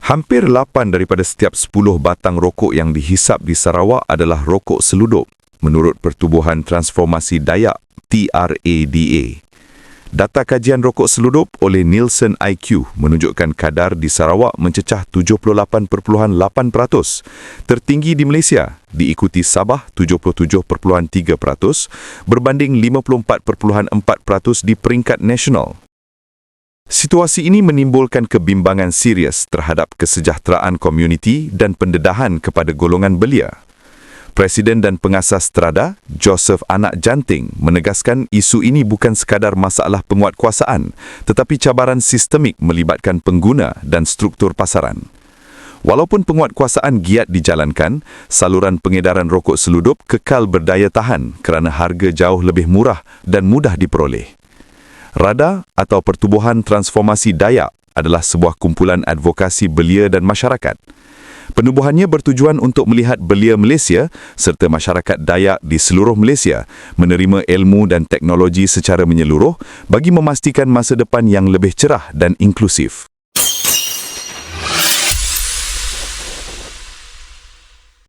Hampir 8 daripada setiap 10 batang rokok yang dihisap di Sarawak adalah rokok seludup, menurut Pertubuhan Transformasi Dayak TRADA. Data kajian rokok seludup oleh Nielsen IQ menunjukkan kadar di Sarawak mencecah 78.8%, tertinggi di Malaysia, diikuti Sabah 77.3%, berbanding 54.4% di peringkat nasional. Situasi ini menimbulkan kebimbangan serius terhadap kesejahteraan komuniti dan pendedahan kepada golongan belia. Presiden dan pengasas Strada, Joseph Anak Janting, menegaskan isu ini bukan sekadar masalah penguatkuasaan, tetapi cabaran sistemik melibatkan pengguna dan struktur pasaran. Walaupun penguatkuasaan giat dijalankan, saluran pengedaran rokok seludup kekal berdaya tahan kerana harga jauh lebih murah dan mudah diperoleh. RADA atau Pertubuhan Transformasi Dayak adalah sebuah kumpulan advokasi belia dan masyarakat. Penubuhannya bertujuan untuk melihat belia Malaysia serta masyarakat Dayak di seluruh Malaysia menerima ilmu dan teknologi secara menyeluruh bagi memastikan masa depan yang lebih cerah dan inklusif.